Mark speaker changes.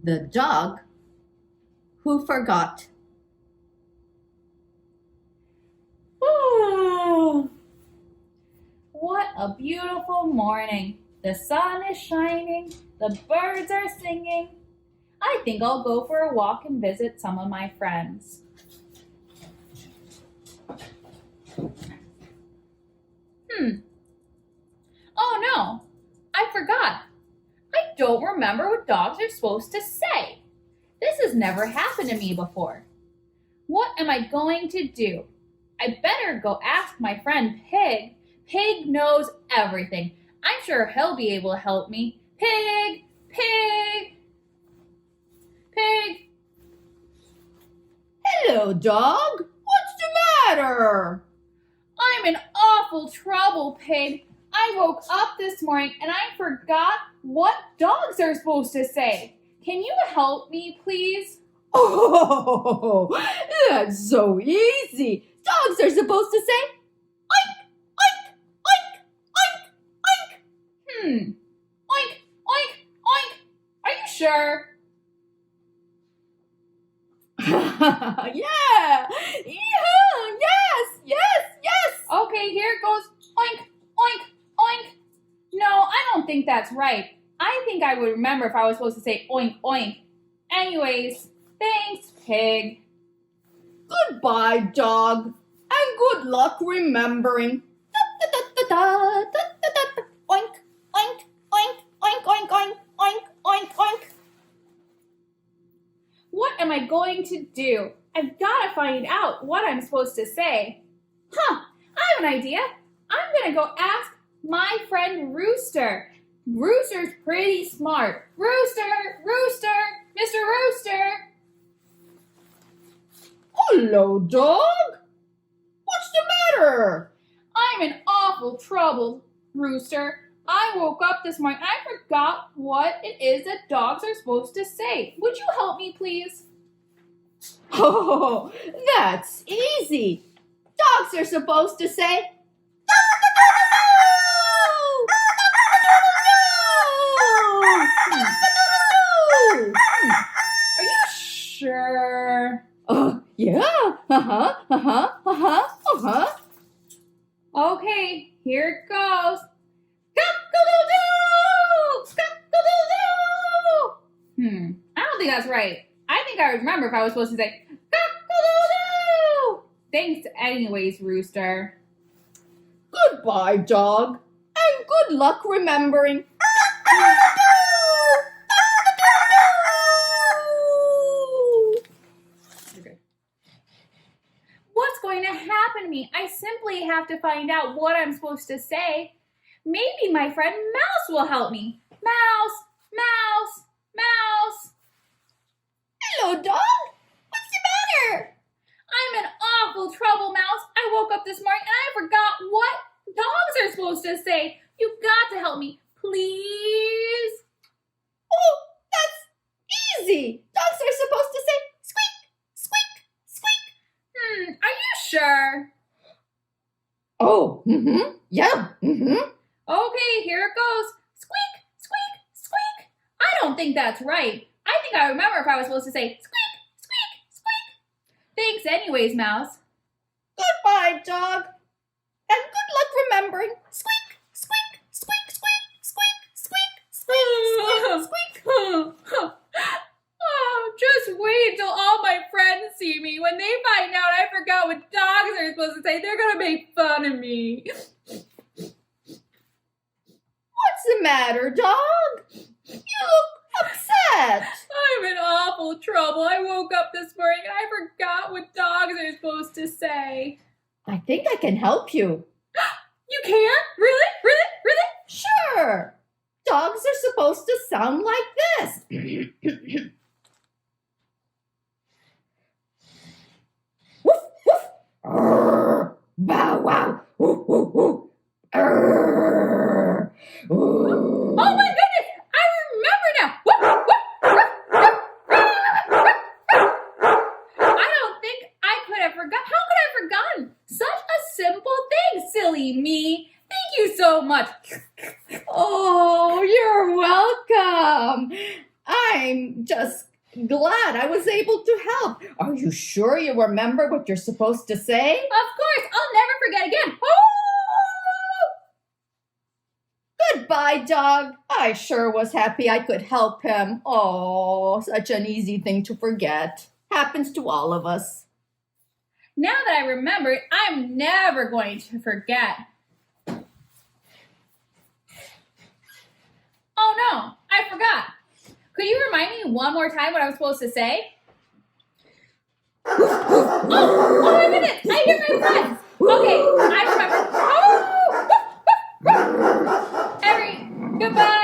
Speaker 1: The dog who forgot.
Speaker 2: Oh, what a beautiful morning. The sun is shining, the birds are singing. I think I'll go for a walk and visit some of my friends. Oh no, I forgot. I don't remember what dogs are supposed to say. This has never happened to me before. What am I going to do? I better go ask my friend Pig. Pig knows everything. I'm sure he'll be able to help me. Pig! Pig! Pig!
Speaker 1: Hello, dog. What's the matter?
Speaker 2: I'm in awful trouble, Pig. I woke up this morning and I forgot what dogs are supposed to say. Can you help me, please?
Speaker 1: Oh, that's so easy. Dogs are supposed to say, oink, oink, oink, oink, oink.
Speaker 2: Oink, oink, oink. Are you sure?
Speaker 1: Yeah, yeah, yes.
Speaker 2: Okay, here it goes. Oink, oink, oink. No, I don't think that's right. I think I would remember if I was supposed to say oink, oink. Anyways, thanks, Pig.
Speaker 1: Goodbye, dog, and good luck remembering. Oink, oink, oink, oink, oink, oink, oink, oink, oink.
Speaker 2: What am I going to do? I've got to find out what I'm supposed to say. I have an idea. I'm going to go ask my friend Rooster. Rooster's pretty smart. Rooster, Rooster, Mr. Rooster.
Speaker 1: Hello, dog. What's the matter?
Speaker 2: I'm in awful trouble, Rooster. I woke up this morning and I forgot what it is that dogs are supposed to say. Would you help me, please?
Speaker 1: Oh, that's easy. Dogs are supposed to say,
Speaker 2: Are you sure?
Speaker 1: Yeah.
Speaker 2: Okay, here it goes. Cock-a-doodle-doo! Cock-a-doodle-doo! I don't think that's right. I think I would remember if I was supposed to say cock-a-doodle-doo! Thanks anyways, Rooster.
Speaker 1: Goodbye, dog, and good luck remembering.
Speaker 2: What's going to happen to me? I simply have to find out what I'm supposed to say. Maybe my friend Mouse will help me. Mouse, Mouse, Mouse.
Speaker 1: Hello, dog. What's the matter?
Speaker 2: I'm in awful trouble, Mouse. I woke up this morning and I forgot what dogs are supposed to say. You've got to help me, please.
Speaker 1: Oh, that's easy. Dogs are supposed to say squeak, squeak, squeak.
Speaker 2: Are you sure?
Speaker 1: Oh, yeah,
Speaker 2: Okay, here it goes. Squeak, squeak, squeak. I don't think that's right. I think I remember if I was supposed to say squeak, squeak, squeak. Thanks anyways, Mouse.
Speaker 1: Goodbye, dog, and good luck remembering. Squeak, squeak, squeak, squeak, squeak, squeak, squeak, squeak.
Speaker 2: Oh, just wait till all my friends see me. When they find out I forgot what dogs are supposed to say, they're gonna make fun of me.
Speaker 1: What's the matter, dog? You look upset.
Speaker 2: I'm in awful trouble. I woke up this morning and I forgot what dogs are supposed to say.
Speaker 1: I think I can help you.
Speaker 2: You can? Really? Really? Really?
Speaker 1: Sure. Dogs are supposed to sound like this. Woof, woof. Arr, bow, wow. Woof, woof, woof. Arr, ooh.
Speaker 2: Oh my goodness! I remember now! Whoop, whoop, whoop, whoop, whoop. I don't think I could have forgotten. How could I have forgotten? Such a simple thing, silly me. Thank you so much.
Speaker 1: Oh, you're welcome. I I'm just glad I was able to help. Are you sure you remember what you're supposed to say?
Speaker 2: Of course, I'll never forget again. Oh!
Speaker 1: Goodbye, dog. I sure was happy I could help him. Oh, such an easy thing to forget. Happens to all of us.
Speaker 2: Now that I remember it, I'm never going to forget. Oh no, I forgot. Could you remind me one more time what I was supposed to say? Oh my goodness, I hear my friends. Okay, I remember. Oh! Goodbye.